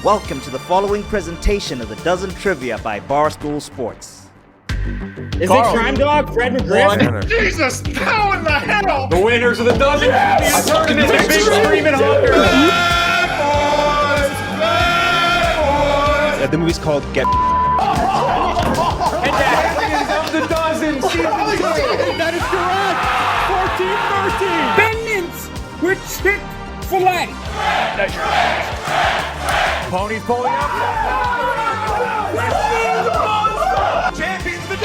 Welcome to the following presentation of the Dozen Trivia by Barstool Sports. Is it Crime Dog, Fred McGriff? Jesus, how in the hell? The winners of the Dozen Trivia Tournament, the big screaming honker. The movie's called Get. And that of the Dozen, season 2. That is correct. 14-13. Bennings with Chick-fil-A. Ponies pulling up. Champions the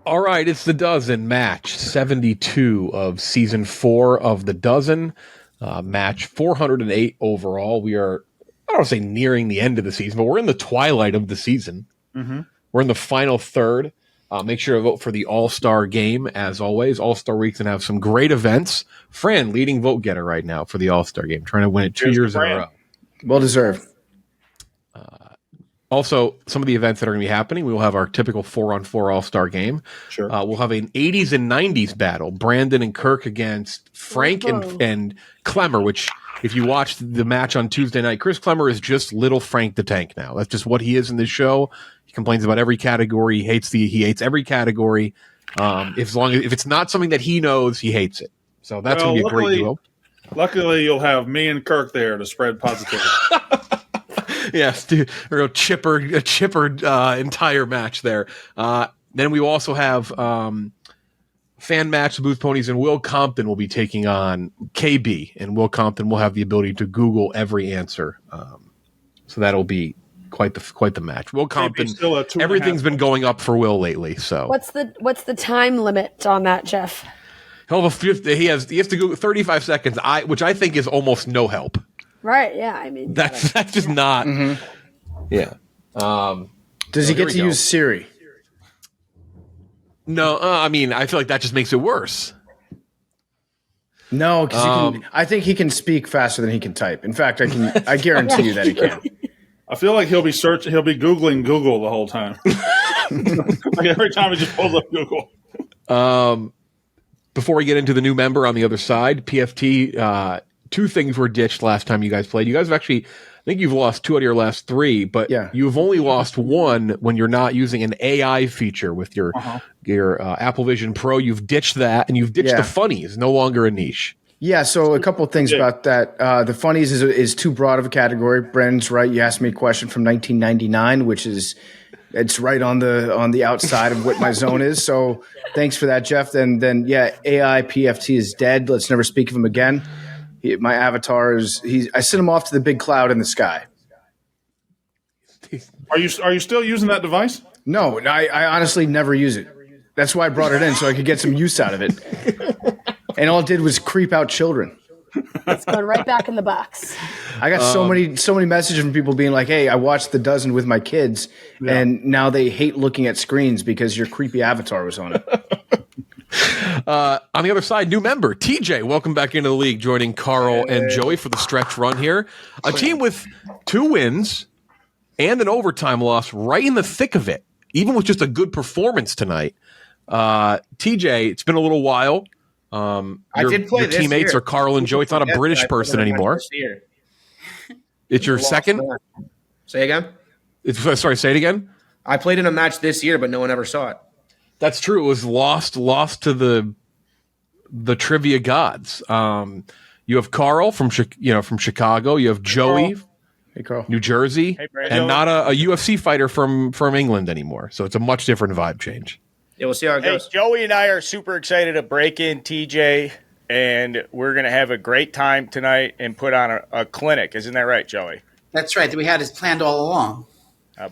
All right, it's the Dozen match 72 of season 4 of the Dozen, match 408 overall. We are, I don't want to say nearing the end of the season, but we're in the twilight of the season. Mm-hmm. We're in the final third. Make sure to vote for the All-Star game, as always. All-Star Week's going to have some great events. Fran, leading vote getter right now for the All-Star game, trying to win it 2 years in a row. Well deserved. Also, some of the events that are going to be happening, we will have our typical 4-on-4 All-Star game. Sure. We'll have an 80s and 90s battle, Brandon and Kirk against Frank and Clemmer, which, if you watched the match on Tuesday night, Chris Clemmer is just little Frank the Tank now. That's just what he is in this show. He complains about every category. He hates every category. If it's not something that he knows, he hates it. So that's going to be a great duo. Luckily, you'll have me and Kirk there to spread positivity. Yes, dude, a chipper entire match there. Then we will also have fan match, the Booth Ponies, and Will Compton will be taking on KB, and Will Compton will have the ability to Google every answer. So that'll be quite the match. Will Compton, everything's been going up for Will lately. So what's the time limit on that, Jeff? He'll have he has to go 35 seconds, which I think is almost no help. Right, yeah. I mean, that's just not. Mm-hmm. Yeah. Does he get to use Siri? No, I mean, I feel like that just makes it worse. No, because I think he can speak faster than he can type. In fact, I guarantee you that he can. I feel like he'll be Googling Google the whole time. Like every time he just pulls up Google. Before we get into the new member on the other side, PFT, 2 things were ditched last time you guys played. You guys have actually, I think you've lost 2 out of your last 3, but you've only lost 1 when you're not using an AI feature with your Apple Vision Pro. You've ditched that, and you've ditched the funnies, no longer a niche. Yeah, so a couple of things about that. The funnies is too broad of a category. Brandon's right. You asked me a question from 1999, which is it's right on the outside of what my zone is. So thanks for that, Jeff. And then AI PFT is dead. Let's never speak of him again. My avatar I sent him off to the big cloud in the sky. Are you still using that device? No, I honestly never use it. That's why I brought it in, so I could get some use out of it. And all it did was creep out children. It's going right back in the box. I got so many messages from people being like, "Hey, I watched The Dozen with my kids, and now they hate looking at screens because your creepy avatar was on it." On the other side, new member, TJ. Welcome back into the league, joining Carl and Joey for the stretch run here. A team with 2 wins and an overtime loss right in the thick of it, even with just a good performance tonight. TJ, it's been a little while. I did play your teammates are Carl and Joey. It's not a British person anymore. It's your second? Say again? Sorry, say it again? I played in a match this year, but no one ever saw it. That's true. It was lost to the trivia gods. You have Carl from Chicago. You have Joey, New Jersey, and not a UFC fighter from England anymore. So it's a much different vibe change. Yeah, we'll see how it goes. Joey and I are super excited to break in TJ, and we're going to have a great time tonight and put on a clinic. Isn't that right, Joey? That's right. We had this planned all along.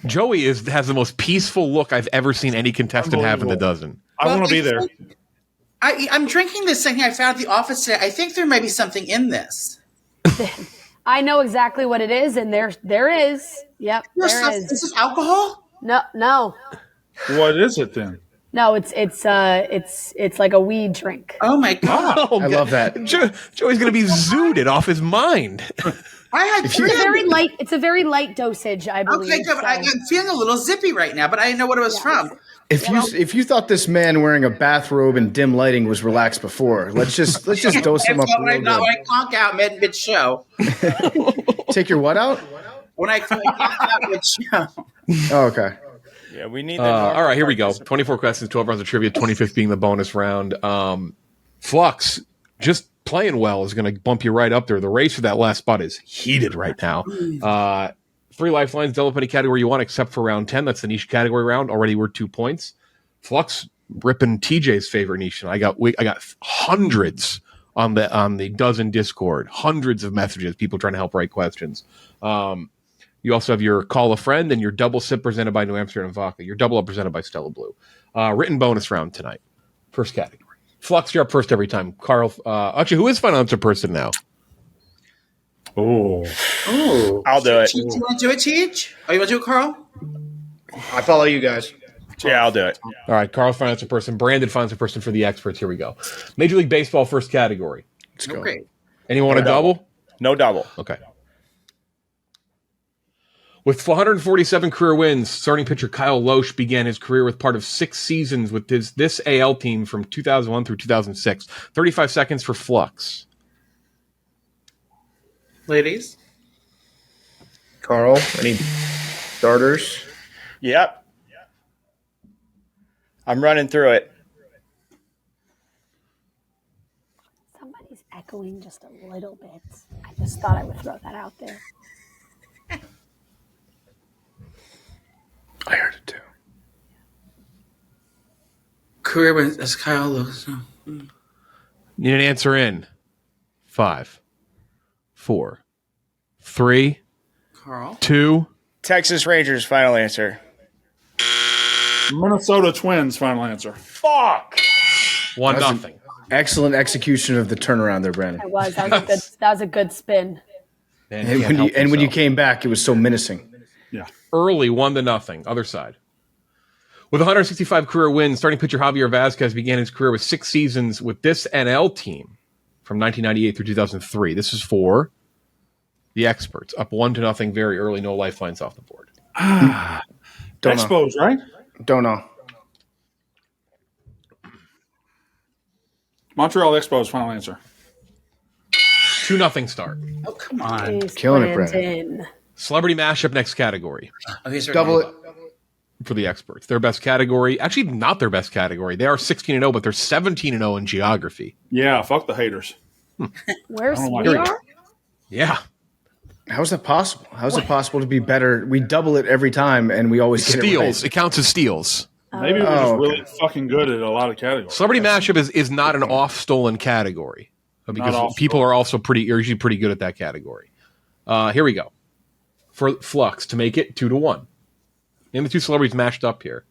Joey has the most peaceful look I've ever seen any contestant have in the Dozen. I want to be there. I'm drinking this thing I found at the office today. I think there may be something in this. I know exactly what it is, and there is. Yep, there is. Is this alcohol? No. What is it then? No, it's like a weed drink. Oh my god! Oh, I love that. Joey's going to be zooted off his mind. I had It's a very light. It's a very light dosage, I believe. Okay, good. I'm feeling a little zippy right now, but I didn't know what it was from. If you thought this man wearing a bathrobe and dim lighting was relaxed before, let's just dose him up a When little I conk out mid show. bit. Take your what out? When I conk out mid show. Oh, okay. Yeah, we need. All right, here we go. 24 questions, 12 rounds of trivia, 25th being the bonus round. Flux, just playing well is going to bump you right up there. The race for that last spot is heated right now. 3 lifelines, double up any category you want except for round 10. That's the niche category round. Already we're 2 points. Flux ripping TJ's favorite niche. And I got hundreds on the dozen Discord, hundreds of messages, people trying to help write questions. You also have your call a friend and your double sip presented by New Amsterdam Vodka. Your double up presented by Stella Blue. Written bonus round tonight. First category. Flux, you're up first every time. Carl, actually, who is final answer person now? Oh, I'll do it. Do you want to do it, Teach? Oh, you want to do it, Carl? I follow you guys. Yeah, I'll do it. All right, Carl, final answer person. Brandon, final answer person for the experts. Here we go. Major League Baseball, first category. Let's go. Okay. Anyone want a double? No double. Okay. With 447 career wins, starting pitcher Kyle Loesch began his career with part of 6 seasons with this AL team from 2001 through 2006. 35 seconds for Flux. Ladies? Carl, any starters? Yep. I'm running through it. Somebody's echoing just a little bit. I just thought I would throw that out there. I heard it too. Career wins as Kyle Lewis. Need an answer in 5, 4, 3, Carl? 2. Texas Rangers, final answer. Minnesota Twins, final answer. Fuck. 1-0. Excellent execution of the turnaround there, Brandon. It was. That was a good spin. And when you came back, it was so menacing. Yeah. Early 1-0. Other side. With 165 career wins, starting pitcher Javier Vazquez began his career with 6 seasons with this NL team from 1998 through 2003. This is for the experts. Up 1-0 very early. No lifelines off the board. Don't know. Expos, right? Don't know. Montreal Expos, final answer. 2-0 start. Oh, come on. Jeez, Killing it, Brandon. Celebrity mashup next category Okay, so Double it. for the experts. Their best category, actually not their best category. They are 16-0, but they're 17-0 in geography. Yeah, fuck the haters. Where's Oh, my we God. are? Yeah. How's that possible? How's it possible to be better? We double it every time, and we always get Steals. it It counts as steals. Maybe we're just okay. really fucking good at a lot of categories. Celebrity mashup is not an off-stolen category because off-stolen. people are also usually pretty good at that category. Here we go. For Flux to make it 2-1. Name the 2 celebrities mashed up here.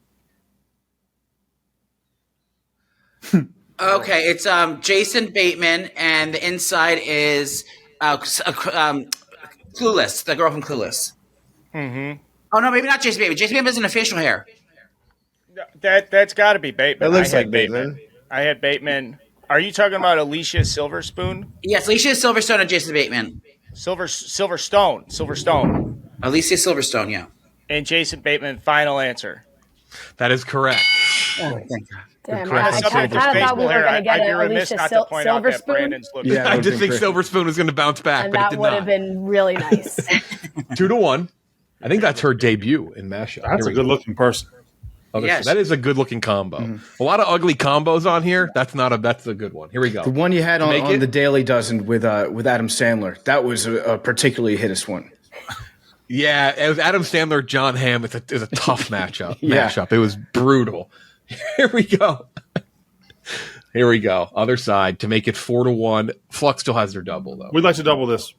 Okay, it's Jason Bateman, and the inside is Clueless, the girl from Clueless. Mm-hmm. Oh, no, maybe not Jason Bateman. Jason Bateman has an facial hair. That's got to be Bateman. It looks I had like Bateman. I had Bateman. Are you talking about Alicia Silverspoon? Yes, Alicia Silverstone and Jason Bateman. Silverstone. Alicia Silverstone, yeah. And Jason Bateman, final answer. That is correct. Oh, thank God. Damn, correct. I Something kind of thought we were going to get I'd be it. remiss Alicia not to point out that Silverspoon, Brandon's looking. Yeah, I that did would've think been Silver Spoon was going to bounce back, and but it that did would not. have been really nice. 2-1. I think that's her debut in mashup. That's Here a we go. good-looking person. Yes. That is a good-looking combo. A lot of ugly combos on here. That's a good one. Here we go. The one you had make on it- the Daily Dozen with Adam Sandler, that was a particularly hideous one. Yeah, it was Adam Sandler, John Hamm. It's a tough matchup. Yeah. It was brutal. Here we go. Here we go. Other side to make it 4-1. Flux still has their double though. We'd like to double this.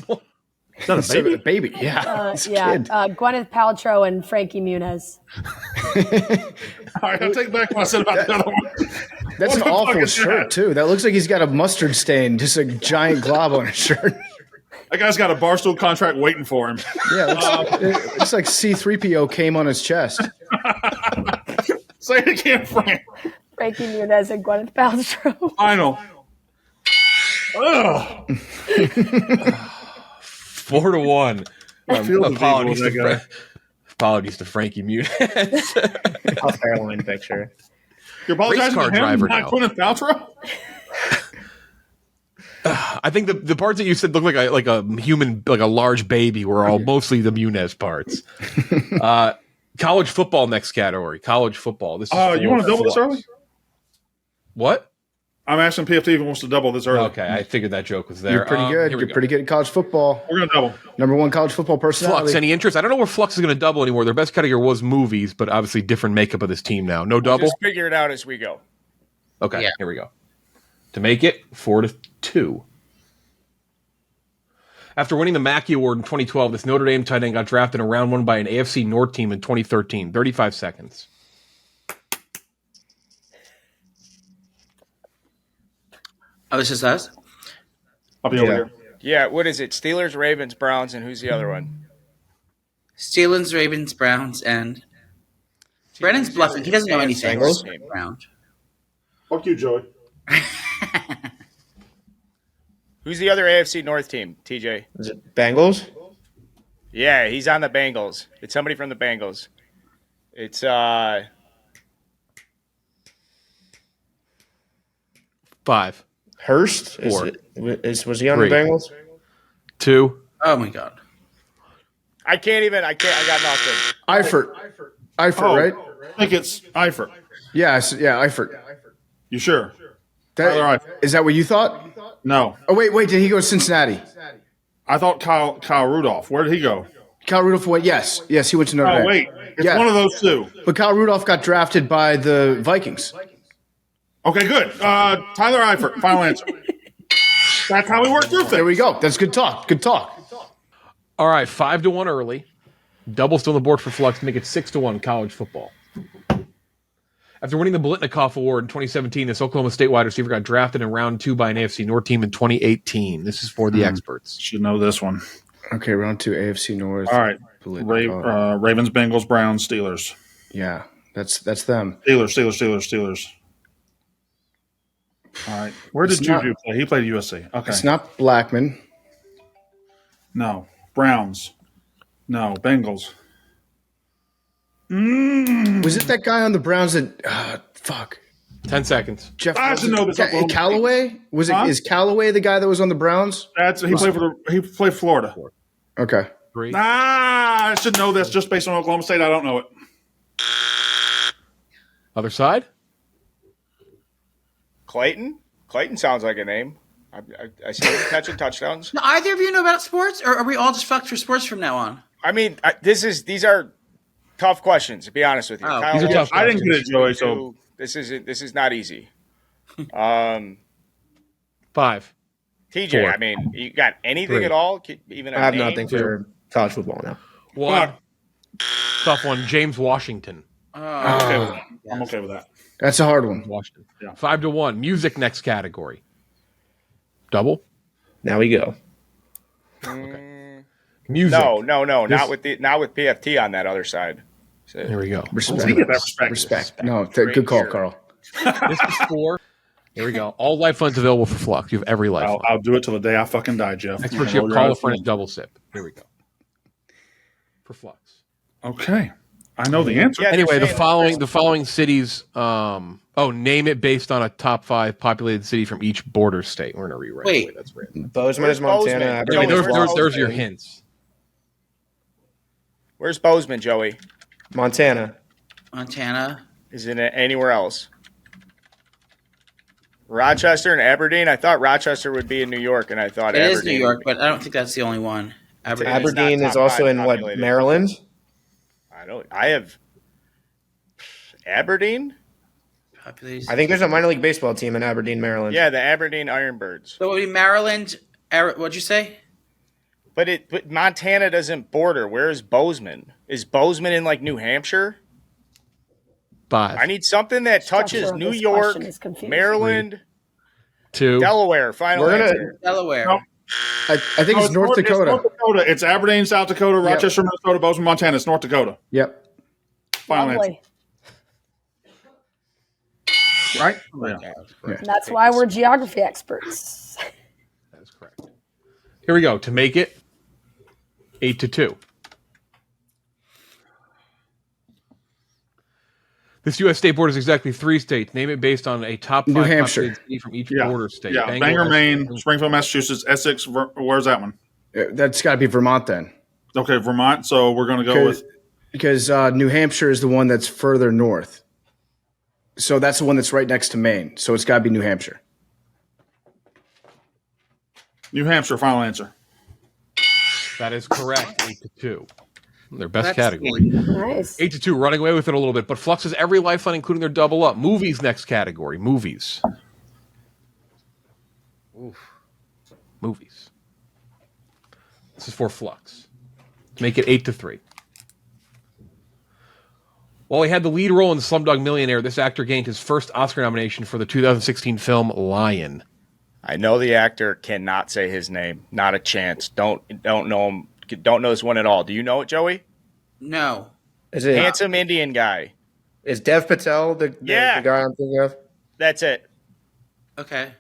Is that a baby? Baby, yeah. It's a Yeah, kid. Gwyneth Paltrow and Frankie Muniz. All right, I'll take back what I said about the other one. That's an What the fuck awful is shirt, that? too. That looks like he's got a mustard stain, just a giant glob on his shirt. That guy's got a Barstool contract waiting for him. Yeah, it looks like C-3PO came on his chest. Say it again, Fran. Frankie Muniz and Gwyneth Paltrow. Final. Ugh. 4-1. feel the Apologies people with that apologies to Frankie Muniz. Tough hairline picture. You're apologizing Race car to him, driver not now. Gwyneth Paltrow? I think the parts that you said look like a human, like a large baby, were all mostly the Muniz parts. College football next category. College football. This is You want to double this early? What? I'm asking PFT if he wants to double this early. Okay, I figured that joke was there. You're pretty good. Here we You're go. pretty good at college football. We're going to double. Number one college football personality. Flux, any interest? I don't know where Flux is going to double anymore. Their best category was movies, but obviously different makeup of this team now. No double? Just figure it out as we go. Okay, Here we go. To make it 4-2. After winning the Mackey Award in 2012, this Notre Dame tight end got drafted in round 1 by an AFC North team in 2013. 35 seconds. Oh, this is us? I'll be over here. Yeah, what is it? Steelers, Ravens, Browns, and who's the other one? Steelers, Ravens, Browns, and Brennan's bluffing. He doesn't know anything. Bengals? Round. Fuck you, Joey. Who's the other AFC North team, TJ? Is it Bengals? Yeah, he's on the Bengals. It's somebody from the Bengals. It's 5, Hurst? 4, Was he on 3, the Bengals? 2. Oh my God. I got nothing. Eifert. Eifert, Oh, right? I think it's Eifert. Yeah, Eifert. You sure? That, Tyler Eifert. is that what you thought? No. Oh, wait. Did he go to Cincinnati? I thought Kyle Rudolph. Where did he go? Kyle Rudolph went, yes, he went to Notre Dame. Oh, wait. It's Yeah. one of those two. But Kyle Rudolph got drafted by the Vikings. Okay, good. Tyler Eifert, final answer. That's how we work through There we things. go. That's good talk. Good talk. All right, 5-1 early. Double still on the board for Flux to make it 6-1 college football. After winning the Blitnikoff Award in 2017, this Oklahoma State wide receiver got drafted in round 2 by an AFC North team in 2018. This is for the experts. Should know this one. Okay, round 2, AFC North. All right. Blitnikoff. Ravens, Bengals, Browns, Steelers. Yeah, that's them. Steelers. All right. Where did It's not- Juju play? He played USC. Okay. It's not Blackman. No. Browns. No. Bengals. Was it that guy on the Browns that fuck? 10 seconds. Jeff I should know this. Callaway? Was it Huh? is Callaway the guy that was on the Browns? He played Florida. Okay. 3. I should know this just based on Oklahoma State. I don't know it. Other side? Clayton? Clayton sounds like a name. I see him catching touchdowns. Now, either of you know about sports, or are we all just fucked for sports from now on? I mean, these are tough questions, to be honest with you. Oh. Kyle These are tough I didn't get it, Joey. So this is not easy. 5. TJ, 4. I mean, you got anything 3. at all? Even a I have name? nothing for college football now. 1. Tough one. James Washington. I'm okay with that. I'm okay with that. That's a hard one. Washington. Yeah. 5-1. Music next category. Double. Now we go. Music. No, This- not with PFT on that other side. So, There we go. Respect. We get that respect. Respect. No, good call, Carl. This is 4. Here we go. All lifelines available for Flux. You have every lifeline. I'll do it till the day I fucking die, Jeff. Experts, you have call a friend and double sip. Here we go. For Flux. Okay. I know the answer. Yeah, Anyway, they're saying the following cities. Name it based on a top 5 populated city from each border state. We're gonna rewrite. Wait. the way that's written. Bozeman is Where's Montana. Bozeman? Anyway, Where's there's your Bozeman? hints. Where's Bozeman, Joey? Montana. Montana. Is it anywhere else? Rochester and Aberdeen? I thought Rochester would be in New York, and I thought It Aberdeen. is New York, but I don't think that's the only one. Aberdeen. Aberdeen not is top also 5 in what, populated. Maryland? I have Aberdeen? Population. I think there's a minor league baseball team in Aberdeen, Maryland. Yeah, the Aberdeen Ironbirds. So it would be Maryland. What'd you say? But Montana doesn't border. Where is Bozeman? Is Bozeman in like New Hampshire? 5. I need something that touches Structure of New this York, question is confusing. Maryland, 2. Delaware. Final We're gonna- answer. Delaware. No. I think it's North Dakota. It's North Dakota. It's Aberdeen, South Dakota, Rochester, Minnesota, Bozeman, Montana. It's North Dakota. Yep. Final answer. Lovely. right? Oh, yeah. That's correct. That's why we're geography experts. That is correct. Here we go. To make it 8-2. This U.S. state border is exactly 3 states. Name it based on a top 5 New Hampshire. populated city from each Yeah. border state. Yeah, Bangor, Maine, Springfield, Massachusetts, Essex. Where's that one? That's got to be Vermont then. Okay, Vermont. So we're going to go with Because New Hampshire is the one that's further north. So that's the one that's right next to Maine. So it's got to be New Hampshire. New Hampshire. Final answer. That is correct. 8-2. Their best That's category. Nice. 8-2, running away with it a little bit. But Flux is every lifeline, including their double up. Movies next category. Movies. Oof. Movies. This is for Flux. To make it 8-3. While he had the lead role in Slumdog Millionaire, this actor gained his first Oscar nomination for the 2016 film Lion. I know the actor, cannot say his name. Not a chance. Don't know him. Don't know this one at all. Do you know it, Joey? No. Is it Handsome Indian guy. Is Dev Patel the guy I'm thinking of? That's it. Okay.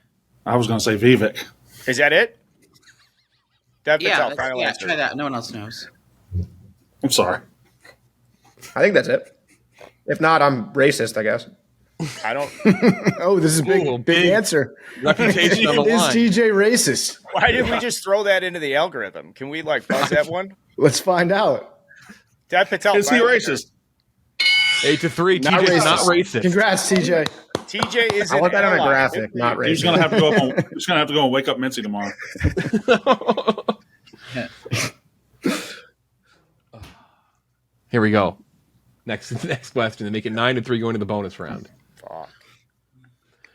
I was going to say Vivek. Is that it? Dev Yeah, Patel, final answer. try that. No one else knows. I'm sorry. I think that's it. If not, I'm racist, I guess. I don't. Oh, this is a big answer. Reputation on the Is line. TJ racist? Why did we just throw that into the algorithm? Can we buzz that one? Let's find out. Dev Patel. Is he final racist? 8-3. Not TJ's racist. not racist. Congrats, TJ. TJ is. I want that on a ally. graphic, not racist. He's going to have to go up. He's going to have to go and wake up Mincy tomorrow. Here we go. Next question. To make it 9-3 going to the bonus round. Fuck.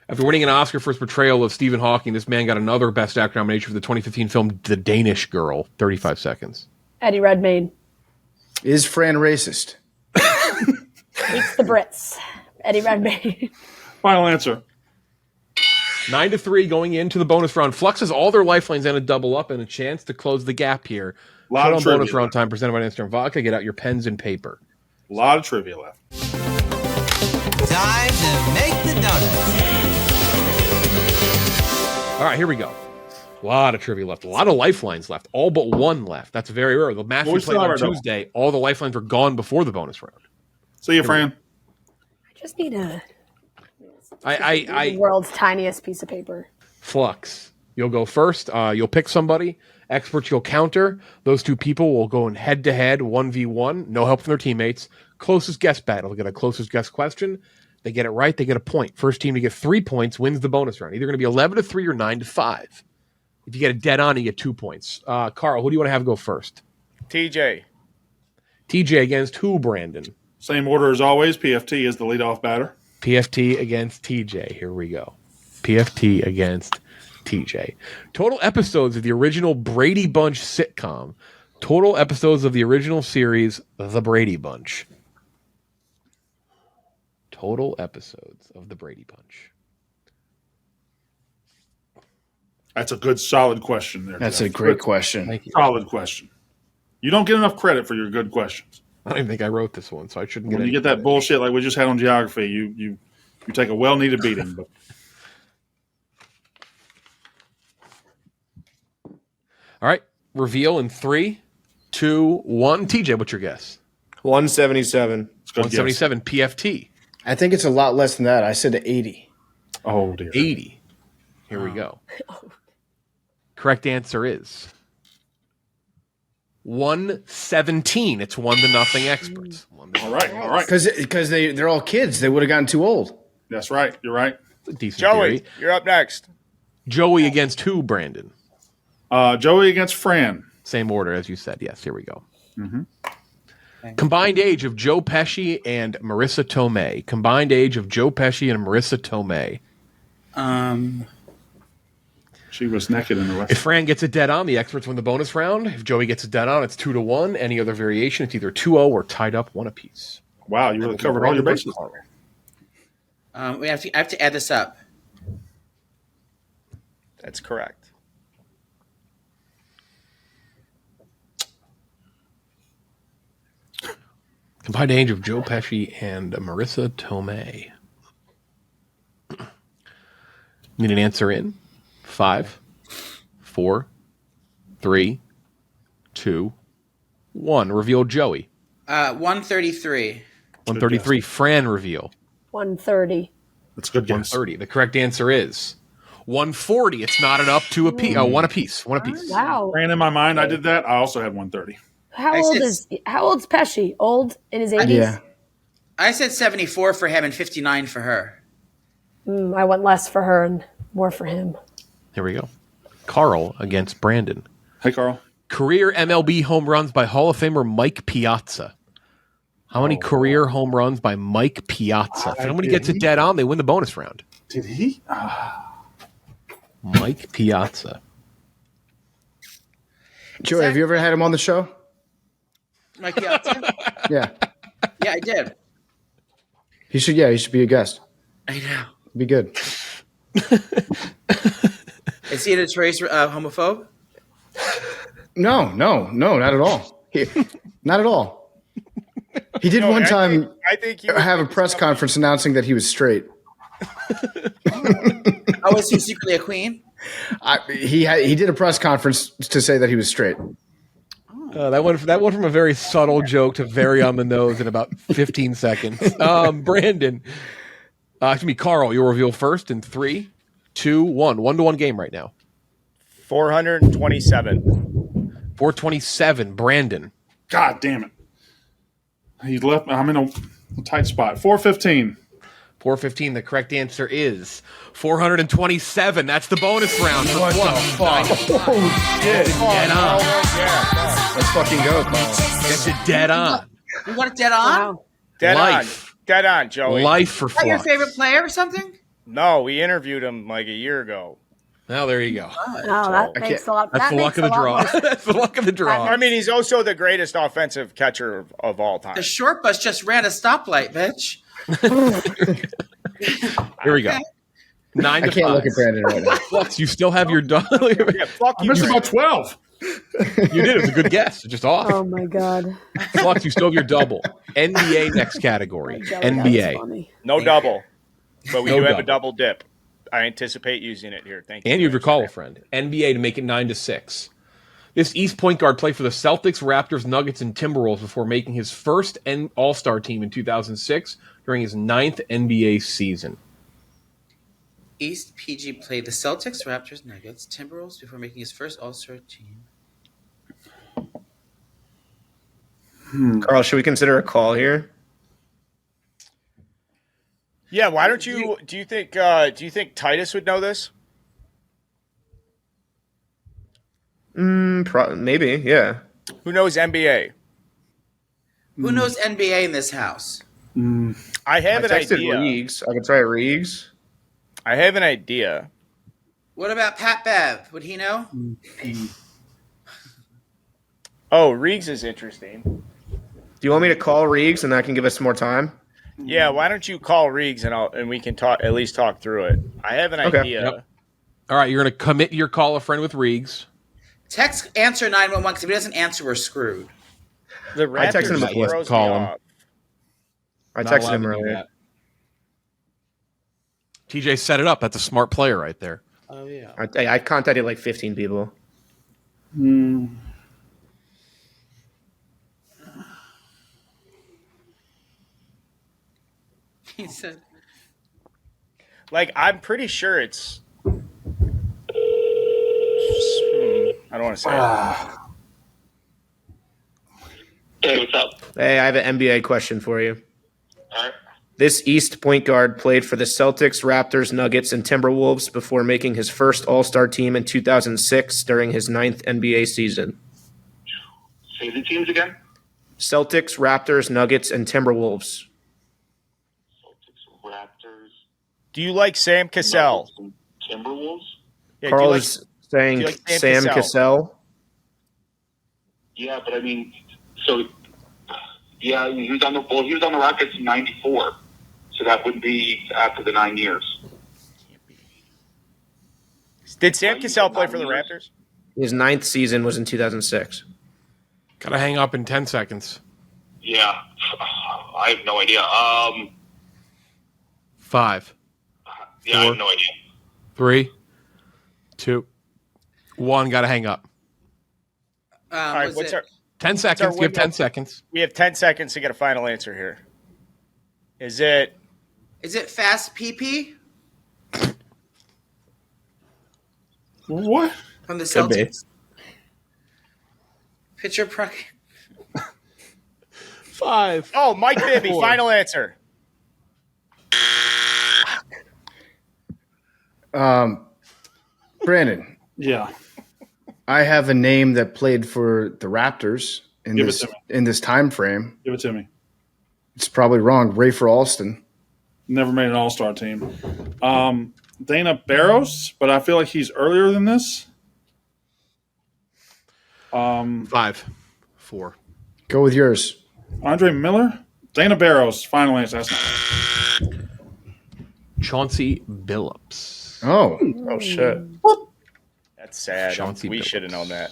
After winning an Oscar for his portrayal of Stephen Hawking, this man got another Best Actor nomination for the 2015 film The Danish Girl. 35 seconds. Eddie Redmayne. Is Fran racist? Beats the Brits. Eddie Redmayne. Final answer. 9-3 going into the bonus round. Flux has all their lifelines and a double up and a chance to close the gap here. Lot of on bonus trivia. round time presented by Amsterdam Vodka. Get out your pens and paper. A lot of trivia left. Time to make the donuts. All right, here we go. A lot of trivia left. A lot of lifelines left. All but one left. That's very rare. The match we played on Tuesday, all the lifelines were gone before the bonus round. See you, Fran. I just need the I world's tiniest piece of paper. Flux. You'll go first. You'll pick somebody. Experts, you'll counter. Those two people will go in head-to-head, 1v1. No help from their teammates. Closest guess battle. They'll get a closest guess question. They get it right, they get a point. First team to get 3 points wins the bonus round. Either going to be 11-3 or 9-5. If you get a dead on, you get 2 points. Carl, who do you want to have go first? TJ. TJ against who, Brandon? Same order as always. PFT is the leadoff batter. PFT against TJ. Here we go. PFT against TJ. Total episodes of the original Brady Bunch sitcom. Total episodes of the original series, The Brady Bunch. Total episodes of The Brady Bunch. That's a good, solid question there. That's Jeff. a great question. Thank you. Solid question. You don't get enough credit for your good questions. I don't even think I wrote this one, so I shouldn't get When any you get that credit. bullshit like we just had on geography, you take a well-needed beating. But All right. Reveal in 3, 2, 1. TJ, what's your guess? 177. it's good guess. 177. PFT. I think it's a lot less than that. I said 80. Oh dear. 80. Here we go. Correct answer is 117. It's 1-0 experts. All right. Because they're all kids. They would have gotten too old. That's right. You're right. Decent Joey, theory. you're up next. Joey against who, Brandon? Joey against Fran. Same order as you said. Yes, here we go. Combined age of Joe Pesci and Marissa Tomei. Combined age of Joe Pesci and Marissa Tomei. She was naked in the West. If Fran gets it dead on, the experts win the bonus round. If Joey gets it dead on, it's 2-1. Any other variation, it's either 2-0 or tied up 1 apiece. Wow, you really covered all your bases. I have to add this up. That's correct. Combined age of Joe Pesci and Marissa Tomei. Need an answer in 5, 4, 3, 2, 1. Reveal Joey. 133. 133. Fran reveal. 130. That's a good guess. 130. The correct answer is 140. It's knotted up to one apiece. One apiece. Wow. Fran, in my mind, I did that. I also had 130. How old's Pesci? Old in his 80s? Yeah. I said 74 for him and 59 for her. I went less for her and more for him. Here we go. Carl against Brandon. Hey, Carl. Career MLB home runs by Hall of Famer Mike Piazza. How many career home runs by Mike Piazza? If somebody gets it dead on, they win the bonus round. Did he? Mike Piazza. Joey, have you ever had him on the show? Mike Piazza? Yeah. Yeah, I did. He should be a guest. I know. Be good. Is he a notorious homophobe? No, not at all. Not at all. He did one time I think he have a press conference announcing that he was straight. Oh, is he secretly a queen? He did a press conference to say that he was straight. That went from a very subtle joke to very on the nose in about 15 seconds. Brandon, Carl, you'll reveal first in 3, 2, 1. 1-1 game right now. 427. 427. Brandon. God damn it. He left. I'm in a tight spot. 415. 415. The correct answer is 427. That's the bonus round. What the fuck? Oh, shit. Dead on. Let's fucking go, Carl. Get it dead on. You want it dead on? Wow. Dead Life. on. Dead on, Joey. Life for Is that your Flux. favorite player or something? No, we interviewed him like a year ago. Well, there you go. Oh, that makes a lot. That's the luck of the draw. That's the luck of the draw. I mean, he's also the greatest offensive catcher of all time. The short bus just ran a stoplight, bitch. Here we go. 9 to 5. I can't look at Brandon right now. Flux, you still have your done. Yeah, fuck I you. missed Brandon. about 12. You did. It was a good guess. It's just off. Oh my god. Flux, you still have your double. NBA next category. Joey, that was NBA. funny. No double, but we No do have a double. double dip. I anticipate using it here. Thank you. And you have your call a friend. NBA to make it 9 to 6. This East point guard played for the Celtics, Raptors, Nuggets, and Timberwolves before making his first All-Star team in 2006 during his 9th NBA season. East PG played the Celtics, Raptors, Nuggets, Timberwolves before making his first All-Star team. Carl, should we consider a call here? Yeah, why don't you? Do you think Titus would know this? Maybe, yeah. Who knows NBA? Who knows NBA in this house? I have I an texted idea. Reegs. I could try Reegs. I have an idea. What about Pat Bev? Would he know? Oh, Reegs is interesting. Do you want me to call Reegs and that can give us more time? Yeah, why don't you call Reegs and we can at least talk through it. I have an Okay. idea. Yep. All right, you're going to commit your call a friend with Reegs. Text answer 911 because if he doesn't answer, we're screwed. The I texted him Raptors before. throws Call me him. off. I Not texted allowed him to do earlier. that. TJ set it up. That's a smart player right there. Oh, yeah. I contacted like 15 people. He said, Like, I'm pretty sure it's. I don't want to say it. Hey, what's up? Hey, I have an NBA question for you. All right. This East point guard played for the Celtics, Raptors, Nuggets, and Timberwolves before making his first All-Star team in 2006 during his 9th NBA season. Say the teams again. Celtics, Raptors, Nuggets, and Timberwolves. Celtics, Raptors, Do you like Sam Cassell? Nuggets, and Timberwolves. Yeah, Carl do you like, is saying do you like Sam Sam Cassell. Yeah, but I mean, so yeah, he was on the Rockets in '94, so that would be after the 9 years. Did Sam Cassell play for the Raptors? His 9th season was in 2006. Got to hang up in 10 seconds. Yeah, I have no idea. 5. Yeah, I have no idea. 3, 2, 1. Got to hang up. All right, what's our 10 seconds. Give 10 seconds. We have 10 seconds to get a final answer here. Is it Fast PP What? from the Could be. Celtics? Pitcher Pro. 5. Oh, Mike Bibby, 4. final answer. Brandon, Yeah. I have a name that played for the Raptors in Give it this to me. in this time frame. Give it to me. It's probably wrong. Rafer Alston. Never made an All-Star team. Dana Barros, but I feel like he's earlier than this. 5, 4. Go with yours. Andre Miller? Dana Barros, final answer. That's not right. Chauncey Billups. Oh. Oh, shit. That's sad. Chauncey We Billups. should have known that.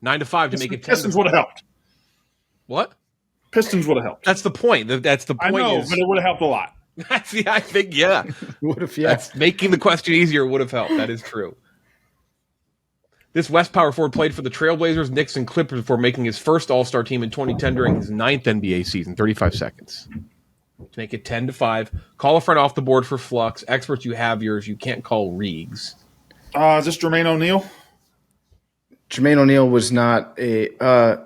9 to 5 to make it 10. Pistons would have helped. What? Pistons would have helped. That's the point. That's the I point. know, is, but it would have helped a lot. See, I think, yeah. What if, yeah. That's making the question easier would have helped. That is true. This West power forward played for the Trailblazers, Knicks, and Clippers before making his first All-Star team in 2010 during his 9th NBA season. 35 seconds. To make it 10 to 5. Call a friend off the board for Flux. Experts, you have yours. You can't call Reegs. Is this Jermaine O'Neal? Jermaine O'Neal was not a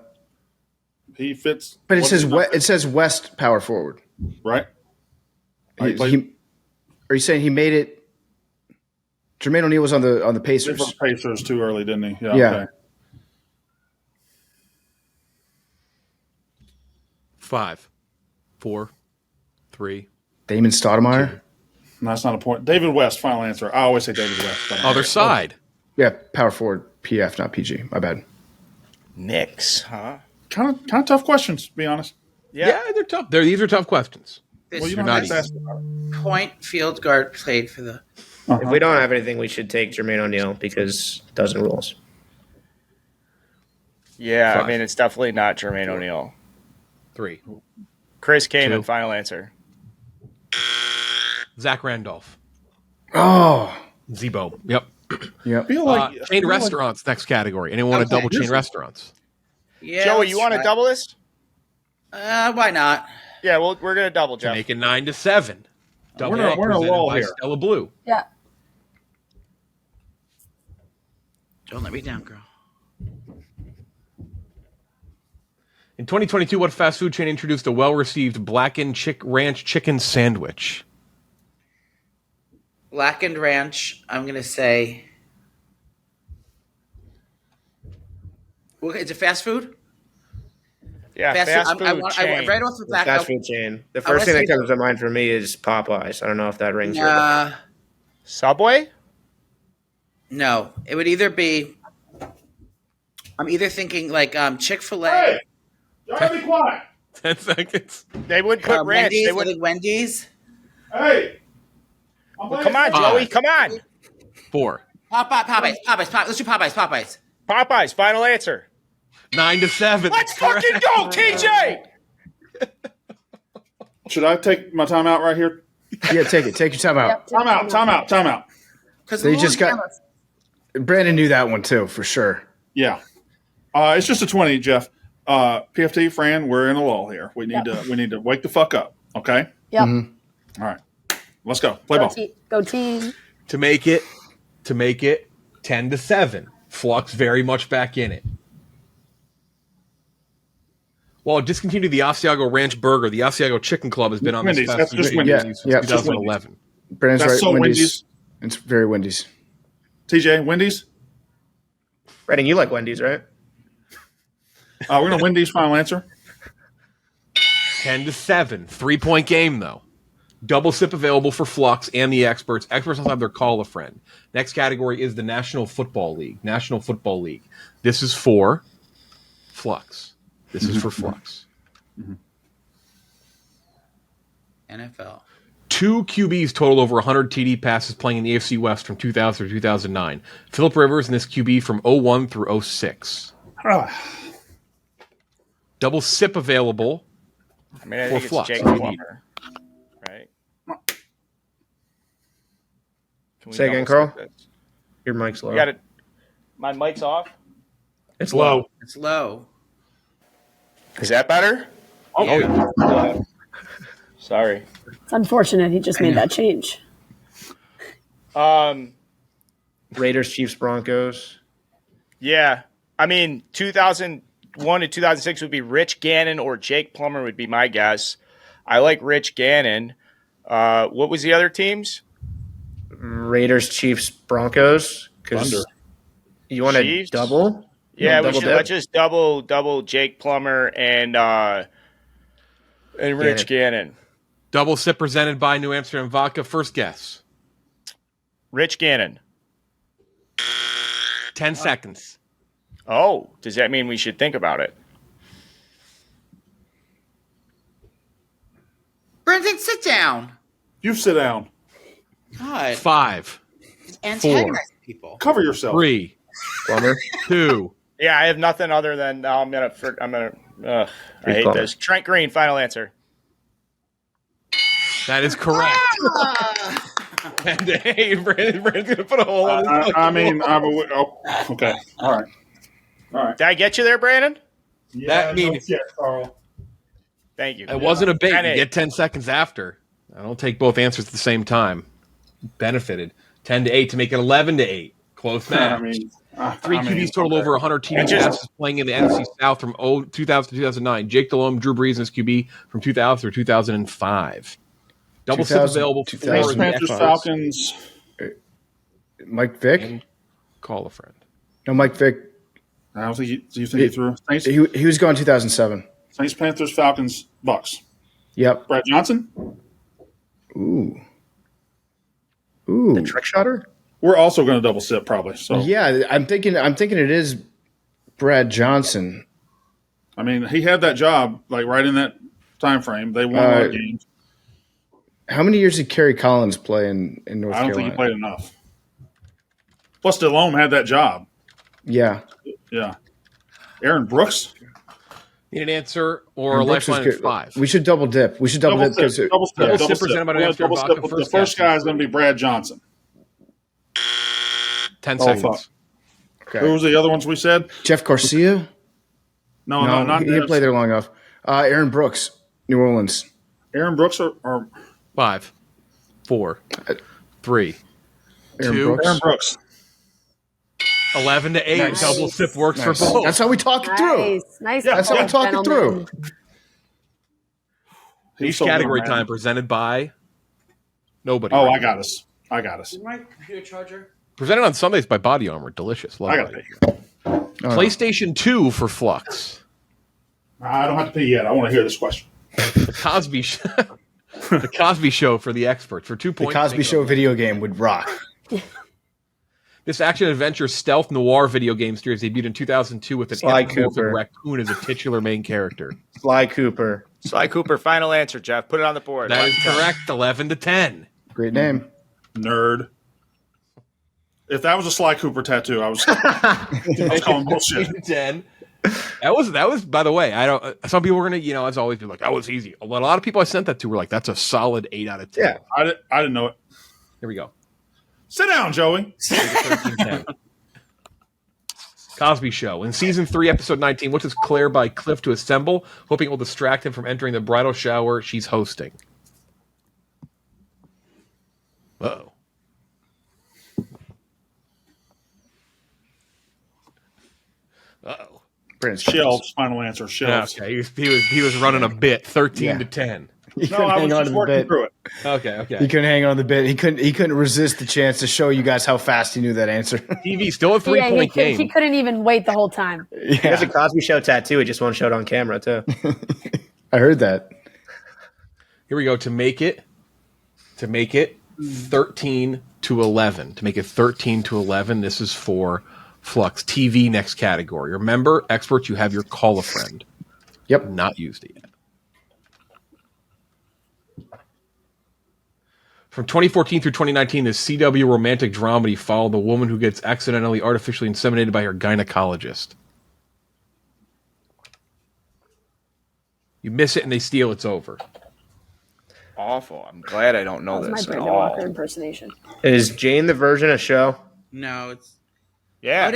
He fits. but it what says is he not- it says West power forward. right? Are you saying he made it? Jermaine O'Neal was on the Pacers. Different Pacers too early, didn't he? Yeah. Okay. 5, 4, 3. Damon Stoudemire. No, that's not a point. David West, final answer. I always say David West. but- Other side. Yeah, power forward. PF, not PG. My bad. Knicks, huh? Kind of tough questions, to be honest. Yeah, they're tough. These are tough questions. This Well, you You're don't not have to easy. ask. point field guard played for the. If we don't have anything, we should take Jermaine O'Neal because dozen rules. Yeah, 5. I mean, it's definitely not Jermaine O'Neal. 3. Chris Kaman, 2. final answer. Zach Randolph. Oh, Zebo. Yep. yeah. I feel like Chain restaurants, next category. Anyone want to Okay. double chain restaurants? Yeah, Joey, let's you want to try. double this? Why not? Yeah, well, we're going to double, To Jeff. make it 9 to 7. Double We're in a- up we're in a presented lull by here. Stella Blue. Yeah. Don't let me down, girl. In 2022, what fast food chain introduced a well-received blackened ranch chicken sandwich? Blackened Ranch. I'm gonna say. Well, is it fast food? Yeah, Fast fast food. food chain. Right off the back. Fast food chain. The wanna first thing that say- comes to mind for me is Popeyes. I don't know if that rings your bell. Subway? No, it would either be. I'm either thinking like Chick-fil-A, Hey, y'all gotta be quiet. 10 seconds. They wouldn't put ranch. Wendy's. They I would. think Wendy's. Hey. Come on, 5. Joey. Come on. 4. Popeyes. Let's do Popeyes. Popeyes, final answer. 9 to 7. Let's fucking go, TJ! Should I take my time out right here? Yeah, take it. Take your time out. Time out. Because They just got. Brandon knew that one too, for sure. Yeah. It's just a 20, Jeff. PFT, Fran, we're in a lull here. We need to wake the fuck up. Okay? Yep. All right. Let's go. Play ball. Go team. To make it 10 to 7. Flux very much back in it. While discontinued the Asiago Ranch Burger, the Asiago Chicken Club has been on Wendy's. this That's fast food just chain Wendy's. since Yeah. 2011. Brandon's That's right. so Wendy's. It's very Wendy's. TJ, Wendy's? Redding, you like Wendy's, right? We're going to Wendy's final answer. 10 to 7. 3-point game, though. Double sip available for Flux and the experts. Experts also have their call a friend. Next category is the National Football League. National Football League. This is for Flux. This is for Flux. NFL. 2 QBs total over 100 TD passes playing in the AFC West from 2000 to 2009. Phillip Rivers and this QB from 01 through 06. Double sip available. I mean, I For think it's Flux. Jake If you Plummer. Right? Can we Say again, double Carl? check this? Your mic's low. We got it. My mic's off. It's low. It's low. Is that better? Oh, Yeah. Sorry. It's unfortunate he just made that change. Raiders, Chiefs, Broncos. Yeah. I mean, 2001 to 2006 would be Rich Gannon or Jake Plummer would be my guess. I like Rich Gannon. What was the other teams? Raiders, Chiefs, Broncos. Thunder. You want to Chiefs? double? Yeah, Double dip? let's just double Jake Plummer and Rich Gannon. Double sip presented by New Amsterdam Vodka. First guess. Rich Gannon. 10 seconds. Oh, does that mean we should think about it? Brendan, sit down. You sit down. God. 5, Antagonizing people. Cover yourself. 3, Plummer. 2. Yeah, I have nothing other than I hate Plummer. this. Trent Green, final answer. That is correct. And hey, Brandon's going to put a hole on his Okay. All right. Did I get you there, Brandon? That means Carl. Thank you. it wasn't a bait. You 10-8. get 10 seconds after. I don't take both answers at the same time. Benefited. 10-8 to make it 11-8. Close match. Three QBs total over 100 TV passes playing in the NFC South from 2000 to 2009. Jake Delhomme, Drew Brees, and his QB from 2000 through 2005. Double sip available for Saints, the Panthers, Xbox. Falcons. Mike Vick? And call a friend. No, Mike Vick. I don't think. Do you think he threw? Saints, He was gone 2007. Saints, Panthers, Falcons, Bucks. Yep. Brad Johnson. Ooh. The trick shotter? We're also going to double sip probably. So Yeah, I'm thinking it is Brad Johnson. I mean, he had that job like right in that time frame. They won a lot of games. How many years did Kerry Collins play in North I don't Carolina? think he played enough. Plus, Delhomme had that job. Yeah. Yeah. Aaron Brooks. Need an answer or And a Brooks was lifeline at good. 5. We should double dip. We should double dip because Double sip. Double sip presented by New Amsterdam Vodka. The First first guess. guy is going to be Brad Johnson. 10 Oh, seconds. fuck. Who was the other ones we said? Jeff Garcia. No, not he didn't play there long enough. Aaron Brooks, New Orleans. Aaron Brooks or 5, 4, 3, Aaron 2, Brooks. Aaron Brooks. 11-8. Nice. Double sip works Nice. for both. That's how we talk it through. Nice. That's how we talk it through. Each so category good, man. time presented by nobody. Oh, right I got us. I got us. Is my computer charger? Presented on Sundays by Body Armor. Delicious. Love I got it. to pee. PlayStation 2 for Flux. I don't have to pee yet. I want to hear this question. The Cosby Show. The Cosby Show for the experts. For 2 The points. Cosby Show video game would rock. This action-adventure stealth noir video game series debuted in 2002 with an Sly anthropomorphic Cooper. raccoon as a titular main character. Sly Cooper. Sly Cooper, final answer, Jeff. Put it on the board. That is correct. 11-10. Great name. Nerd. If that was a Sly Cooper tattoo, I was calling bullshit. 10. That was. By the way, I don't. Some people were gonna, as always, be like, "That was easy." A lot of people I sent that to were like, "That's a solid 8 out of 10." Yeah, I didn't know it. Here we go. Sit down, Joey. 13-10. Cosby Show. In season 3, episode 19, what does Claire buy Cliff to assemble, hoping it will distract him from entering the bridal shower she's hosting? Uh-oh. Uh-oh. Shelves. Final answer. Shelves. Okay, he was running a bit, 13-10. He No, couldn't I hang was on just to the working bit. through it. Okay. He couldn't hang on to the bit. He couldn't resist the chance to show you guys how fast he knew that answer. TV still a Yeah, three-point game. he couldn't even wait the whole time. He has a Cosby Show tattoo. He just won't show it on camera, too. I heard that. Here we go. To make it 13-11. To make it 13-11, this is for Flux. TV next category. Remember, experts, you have your call a friend. Yep. Not used it yet. From 2014 through 2019, the CW romantic dramedy followed the woman who gets accidentally artificially inseminated by her gynecologist. You miss it and they steal, it's over. awful. I'm glad I don't know That was my this at Brandon all. Walker impersonation. Is Jane the Virgin a show? No, it's. Yeah. Oh, it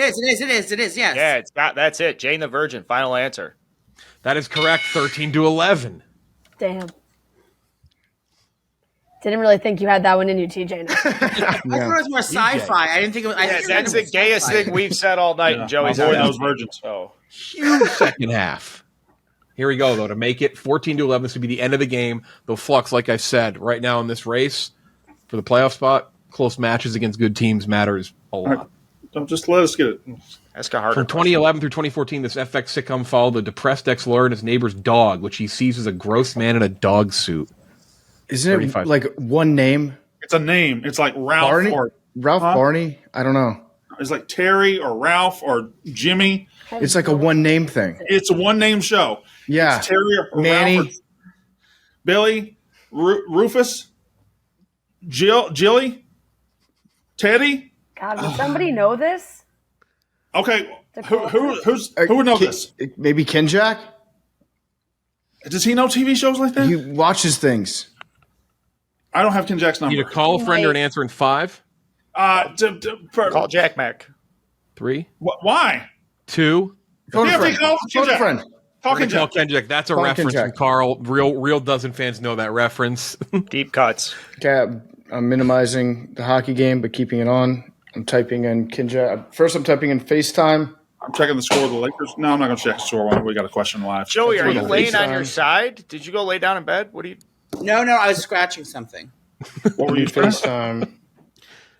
is. Yes. Yeah, that's it. Jane the Virgin. Final answer. That is correct. 13-11. Damn. Didn't really think you had that one in you, TJ. No. I thought it was more sci-fi. I didn't think it was. That's the gayest thing we've said all night in Joey's avoid house. those virgins. So Huge second half. Here we go, though. To make it 14-11, this would be the end of the game. Though Flux, like I said, right now in this race for the playoff spot, close matches against good teams matters a lot. Don't just let us get it. ask a harder From 2011 through 2014, this FX sitcom followed a depressed ex-lawyer and his neighbor's dog, which he sees as a gross man in a dog suit. Isn't it 35. like one name? It's a name. It's like Ralph Barney? or Ralph Barney? I don't know. it's like Terry or Ralph or Jimmy. It's like a one name thing. It's a one name show. Yeah. It's Terry or Manny. Ralph or Billy, Rufus, Jilly, Teddy. God, would somebody know this? Okay, who would know this? Maybe Kinjack? Does he know TV shows like that? He watches things. I don't have Ken Jack's number. Need to call a friend or an answer in 5? Call Jack Mac. 3? Why? 2? Phone a friend. Call Phone a friend. Call Ken Jack. That's a Call reference Ken from Jack. Carl. Real Dozen fans know that reference. Deep cuts. Okay, I'm minimizing the hockey game, but keeping it on. I'm typing in Kinjack. First, I'm typing in FaceTime. I'm checking the score of the Lakers. No, I'm not going to check the score while we got a question live. Joey, are you That's laying on FaceTime. your side? Did you go lay down in bed? What do you? No, I was scratching something. What were you FaceTime?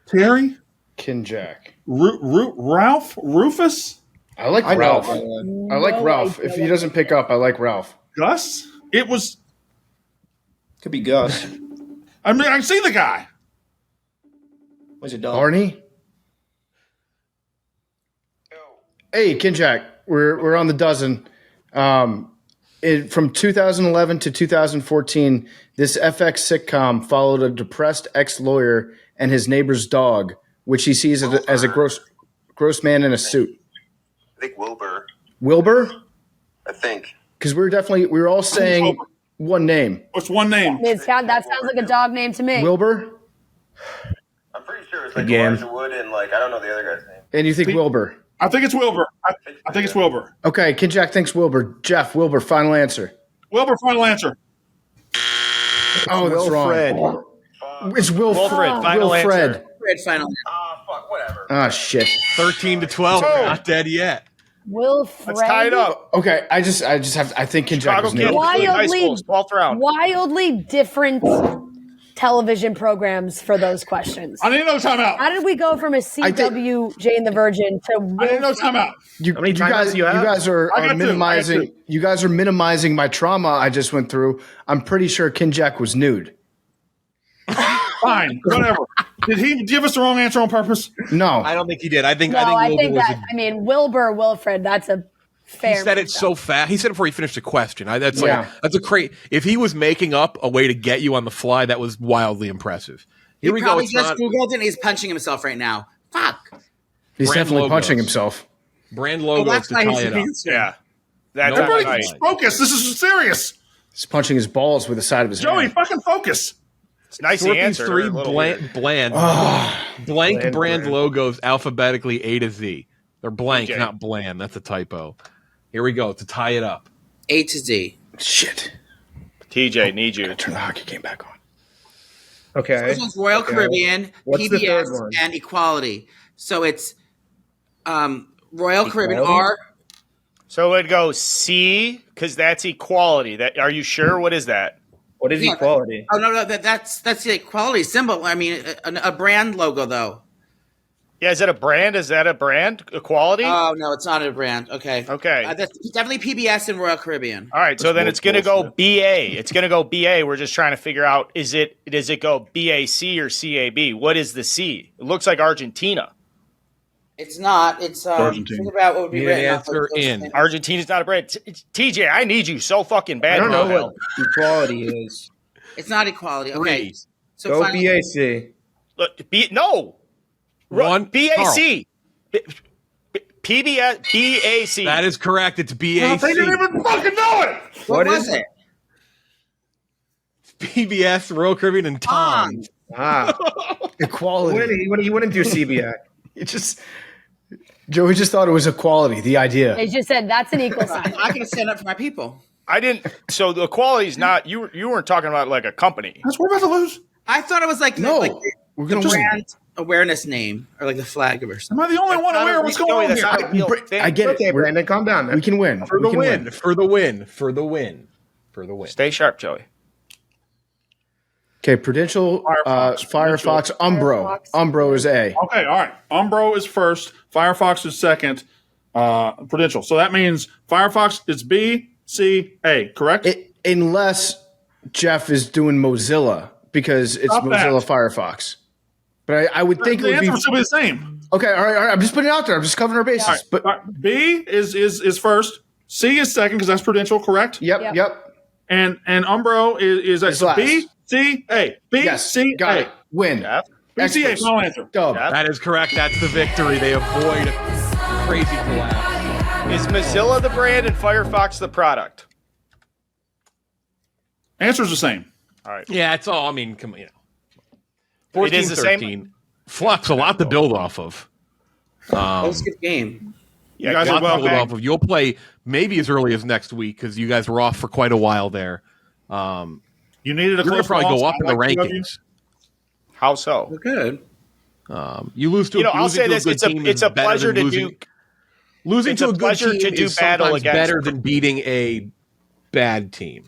Terry? Kinjack. Ralph? Rufus? I like Ralph. I like Ralph. If he doesn't pick up, I like Ralph. Gus? It was. Could be Gus. I mean, I see the guy. Was it done? Barney? Hey, Kinjack. We're on the dozen. From 2011 to 2014, this FX sitcom followed a depressed ex-lawyer and his neighbor's dog, which he sees as a gross man in a suit. I think Wilbur. Wilbur? I think. Because we were all saying one name. What's one name? That sounds like a dog name to me. Wilbur? I'm pretty sure it's like Again. Elijah Wood and like I don't know the other guy's name. And you think Wilbur? I think it's Wilbur. I think it's Wilbur. Okay, Kinjack thinks Wilbur. Jeff, Wilbur, final answer. Wilbur, final answer. Oh, that's wrong. It's Wilfred, final Wilfred. answer. Red final. Fuck, whatever. Ah, shit. 13-12. Not dead yet. Wilfred. Let's tie it up. Okay, I just have. I think Kinjack was new. High schools, 12th round. Wildly different television programs for those questions. I didn't know timeout. How did we go from a CW Jane the Virgin to I didn't know timeout. You guys, you guys are minimizing. You guys are minimizing my trauma I just went through. I'm pretty sure Kinjack was nude. Fine, whatever. Did he give us the wrong answer on purpose? No, I don't think he did. I think Wilbur Wilfred. That's a fair. He said it so fast. He said it before he finished the question. That's a great. If he was making up a way to get you on the fly, that was wildly impressive. Here we go. Probably It's just not Googled and he's punching himself right now. Fuck. He's Brand definitely logos. punching himself. Brand logos to tie it up. Yeah. That's Everybody, right. focus. This is serious. He's punching his balls with the side of his Joey, hand. fucking focus. It's nice Sort answer. these 3 a little blank weird. brand logos alphabetically A to Z. They're blank, Okay. not bland. That's a typo. Here we go to tie it up. A to Z. Shit. TJ, need you. Turn the hockey game back on. Okay. This one's Royal Caribbean, What's the third PBS, one? and Equality. So it's Royal Caribbean Equality? R. So it'd go C because that's equality. That are you sure? What is that? What is Yeah. equality? Oh no, that's the equality symbol. I mean, a brand logo though. Yeah, is it a brand? Is that a brand? Equality? Oh no, it's not a brand. Okay. Okay. That's definitely PBS and Royal Caribbean. All right, so then it's going to go BA. It's going to go BA. We're just trying to figure out does it go BAC or CAB? What is the C? It looks like Argentina. It's not. It's Argentina. think about what would be Need written an off answer those in. things. Argentina's not a brand. TJ, I need you so fucking bad. I don't know right now. what equality is. It's not equality. Okay. Three. So Go finally- BAC. Look, no. One. BAC. PBS BAC. That is correct. It's BAC. They didn't even fucking know it. What What was is it? PBS, Royal Caribbean, and Tom. Equality. You wouldn't do CBI. Joey just thought it was equality, the idea. They just said that's an equal sign. I can stand up for my people. I didn't. So the equality is not. You weren't talking about like a company. We're about to lose. I thought it was like we're the gonna win. brand awareness name or like the flag or something. Am I the only one aware of what's going on here? I get Okay, it. Brandon, calm down. Man. We can win. For the win. Stay sharp, Joey. Okay, Prudential, Firefox, Umbro. Umbro is A. Okay, all right. Umbro is first. Firefox is second. Prudential. So that means Firefox is B, C, A, correct? Unless Jeff is doing Mozilla because it's Stop Mozilla that. Firefox. But I would think the it would answer be would still be the same. Okay, all right. I'm just putting it out there. I'm just covering our bases. All right, But B is first. C is second because that's Prudential, correct? Yep. And Umbro is It's so last. B, C, A. B, Yes, C, got A. it. Win. B, C, A. Experts. Final answer. Dub. That is correct. That's the victory. They avoid a crazy collapse. Is Mozilla the brand and Firefox the product? Answer's the same. All right. Yeah, it's all. I mean, come on. 14, It is the 13. same. Flux, a lot to build off of. That was a good game. You guys a are lot to build well. off of. You'll play maybe as early as next week because you guys were off for quite a while there. You needed a You're going close to probably loss. go up in I the like you. rankings. How so? We're good. You lose to You know, a, I'll say losing to this: a good it's a team it's is a better pleasure than to losing. do. Losing It's to a a good pleasure team to do is battle sometimes against- better than beating a bad team.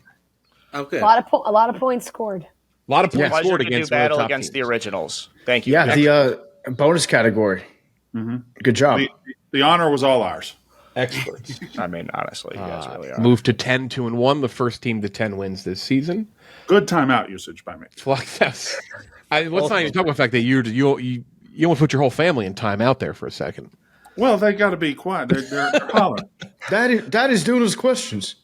Okay. A lot of points scored. A lot of points Pleasure scored to do against one of battle the top against teams. the originals. Thank you. Yeah, the bonus category. Good job. The honor was all ours. Experts. I mean, honestly, you guys really are. Moved to 10-1, the first team to 10 wins this season. Good timeout usage by me. Flux, let's not even talk about the fact that you almost put your whole family in timeout there for a second. Well, they got to be quiet. They're hollering. That is doing his questions.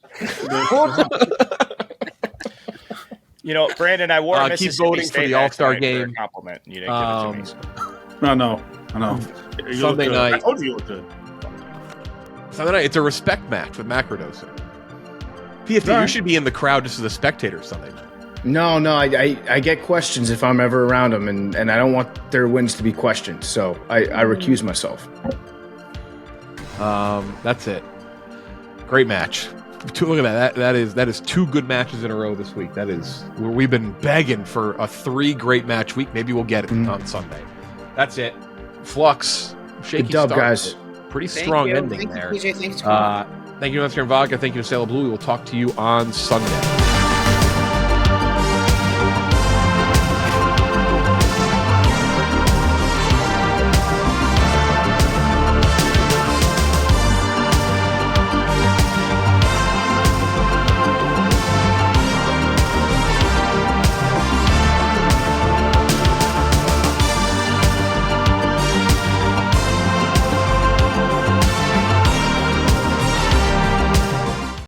You know, Brandon, I wore a Keep Mississippi voting for State the hat All-Star tonight for a game. compliment. You didn't give it to me. I know. You look Sunday good. night. I told you look good. Sunday night, it's a respect match with Macrodosing. PFT, you should be in the crowd just as a spectator Sunday night. No, I get questions if I'm ever around them, and I don't want their wins to be questioned, so I recuse myself. That's it. Great match. Look at that. That is two good matches in a row this week. That is where we've been begging for a 3 great match week. Maybe we'll get it on Sunday. That's it. Flux, shaky Good dub, start, guys. but pretty strong ending Thank there. you, PJ. Thanks, Carl. Thank you, Mr. Vodka. Thank you to Sailor Blue. We will talk to you on Sunday.